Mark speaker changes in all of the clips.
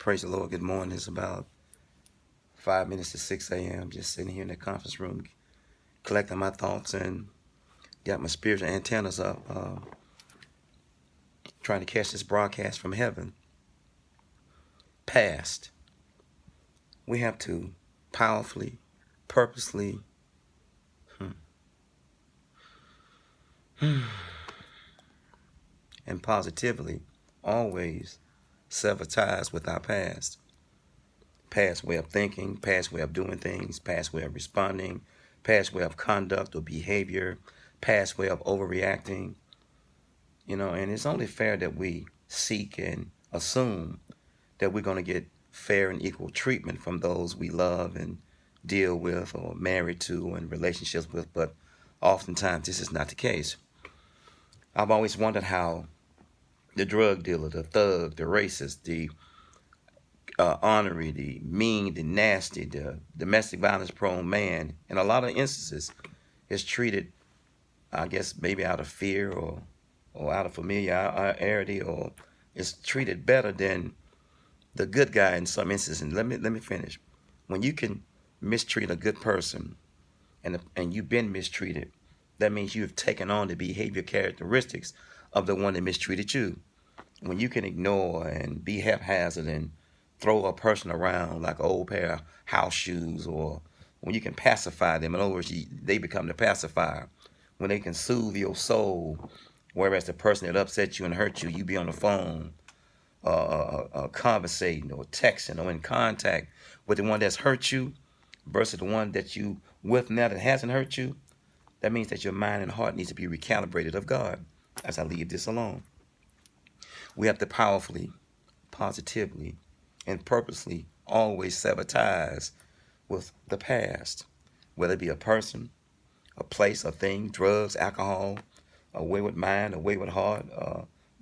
Speaker 1: Praise the Lord. Good morning. It's about 5 minutes to 6 a.m. Just sitting here in the conference room, collecting my thoughts and got my spiritual antennas up, trying to catch this broadcast from heaven. Past. We have to powerfully, purposely, and positively always sever ties with our past. Past way of thinking, past way of doing things, past way of responding, past way of conduct or behavior, past way of overreacting. And it's only fair that we seek and assume that we're going to get fair and equal treatment from those we love and deal with or married to and relationships with, but oftentimes this is not the case. I've always wondered how the drug dealer, the thug, the racist, the ornery, the mean, the nasty, the domestic violence prone man, in a lot of instances, is treated, I guess, maybe out of fear or out of familiarity, or is treated better than the good guy in some instances. And let me finish. When you can mistreat a good person and you've been mistreated, that means you've taken on the behavior characteristics of the one that mistreated you. When you can ignore and be haphazard and throw a person around like an old pair of house shoes, or when you can pacify them, in other words, they become the pacifier. When they can soothe your soul, whereas the person that upset you and hurt you, you be on the phone, conversating or texting or in contact with the one that's hurt you versus the one that you with now that hasn't hurt you, that means that your mind and heart needs to be recalibrated of God. As I leave this alone, we have to powerfully, positively, and purposely always sever ties with the past, whether it be a person, a place, a thing, drugs, alcohol, a wayward mind, a wayward heart,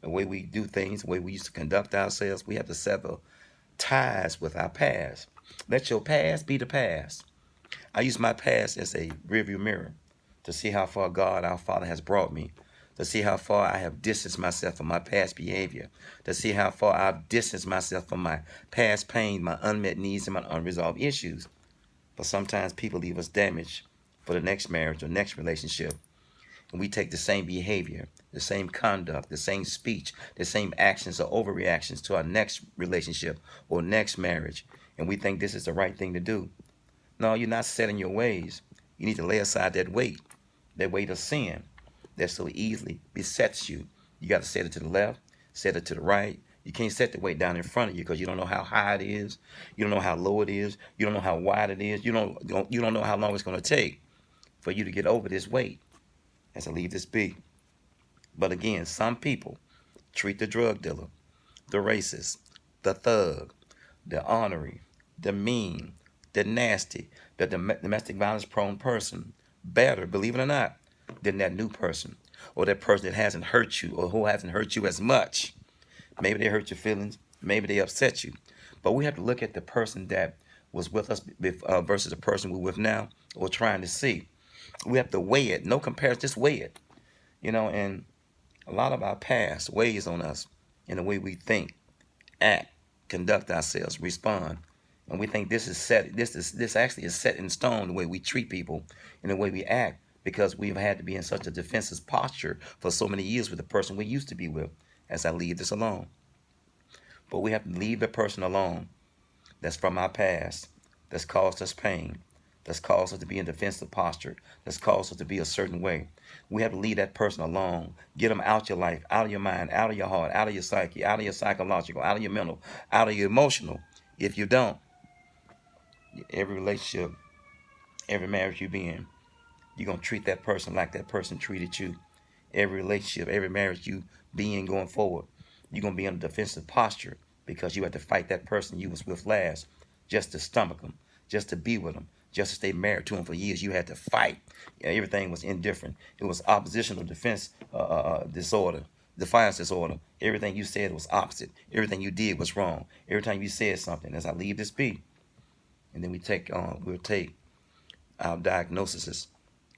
Speaker 1: the way we do things, the way we used to conduct ourselves. We have to sever ties with our past. Let your past be the past. I use my past as a rearview mirror to see how far God, our Father, has brought me, to see how far I have distanced myself from my past behavior, to see how far I've distanced myself from my past pain, my unmet needs, and my unresolved issues. But sometimes people leave us damaged for the next marriage or next relationship. And we take the same behavior, the same conduct, the same speech, the same actions or overreactions to our next relationship or next marriage. And we think this is the right thing to do. No, you're not set in your ways. You need to lay aside that weight of sin that so easily besets you. You got to set it to the left, set it to the right. You can't set the weight down in front of you because you don't know how high it is. You don't know how low it is. You don't know how wide it is. You don't know how long it's going to take for you to get over this weight. As I leave this be. But again, some people treat the drug dealer, the racist, the thug, the ornery, the mean, the nasty, the domestic violence prone person better, believe it or not, than that new person or that person that hasn't hurt you or who hasn't hurt you as much. Maybe they hurt your feelings. Maybe they upset you. But we have to look at the person that was with us versus the person we're with now or trying to see. We have to weigh it. No comparison, just weigh it. And a lot of our past weighs on us in the way we think, act, conduct ourselves, respond. And we think this is set. This actually is set in stone, the way we treat people and the way we act, because we've had to be in such a defensive posture for so many years with the person we used to be with. As I leave this alone, but we have to leave the person alone that's from our past, that's caused us pain, that's caused us to be in defensive posture, that's caused us to be a certain way. We have to leave that person alone. Get them out your life, out of your mind, out of your heart, out of your psyche, out of your psychological, out of your mental, out of your emotional. If you don't, every relationship, every marriage you be in, you're going to treat that person like that person treated you. Every relationship, every marriage you be in going forward, you're going to be in a defensive posture because you had to fight that person you was with last just to stomach them, just to be with them, just to stay married to them for years. You had to fight. Everything was indifferent. It was oppositional defiance disorder. Everything you said was opposite. Everything you did was wrong. Every time you said something, as I leave this be, and then we'll take our diagnoses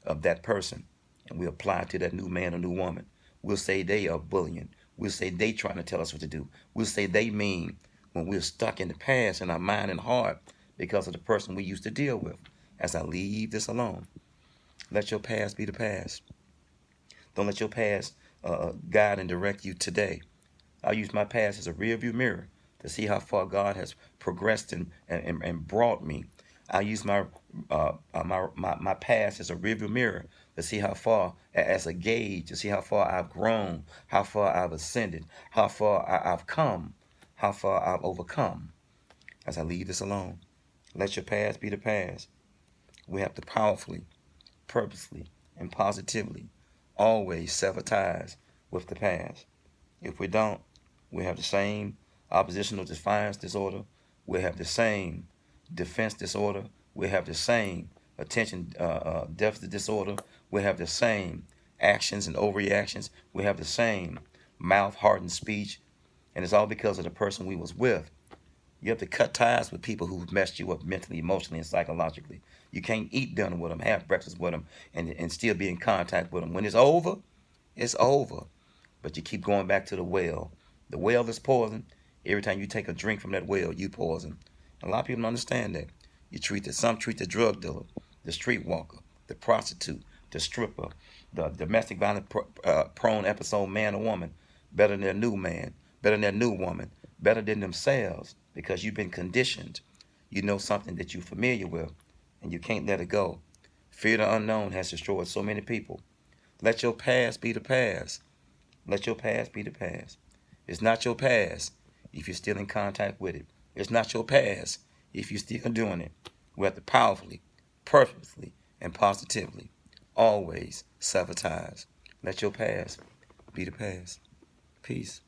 Speaker 1: of that person and we apply it to that new man or new woman. We'll say they are bullying. We'll say they trying to tell us what to do. We'll say they mean when we're stuck in the past in our mind and heart because of the person we used to deal with. As I leave this alone, let your past be the past. Don't let your past guide and direct you today. I use my past as a rearview mirror to see how far God has progressed and brought me. I use my past as a rearview mirror to see how far, as a gauge, to see how far I've grown, how far I've ascended, how far I've come, how far I've overcome. As I leave this alone, let your past be the past. We have to powerfully, purposely, and positively always sever ties with the past. If we don't, we have the same oppositional defiance disorder. We have the same defense disorder. We have the same attention deficit disorder. We have the same actions and overreactions. We have the same mouth hardened speech. And it's all because of the person we was with. You have to cut ties with people who've messed you up mentally, emotionally, and psychologically. You can't eat dinner with them, have breakfast with them, and still be in contact with them. When it's over, it's over. But you keep going back to the well. The well is poison. Every time you take a drink from that well, you poison. A lot of people don't understand that. Some treat the drug dealer, the streetwalker, the prostitute, the stripper, the domestic violence prone episode man or woman better than their new man, better than their new woman, better than themselves, because you've been conditioned. You know something that you're familiar with, and you can't let it go. Fear of the unknown has destroyed so many people. Let your past be the past. Let your past be the past. It's not your past if you're still in contact with it. It's not your past if you're still doing it. We have to powerfully, purposely, and positively always sever ties. Let your past be the past. Peace.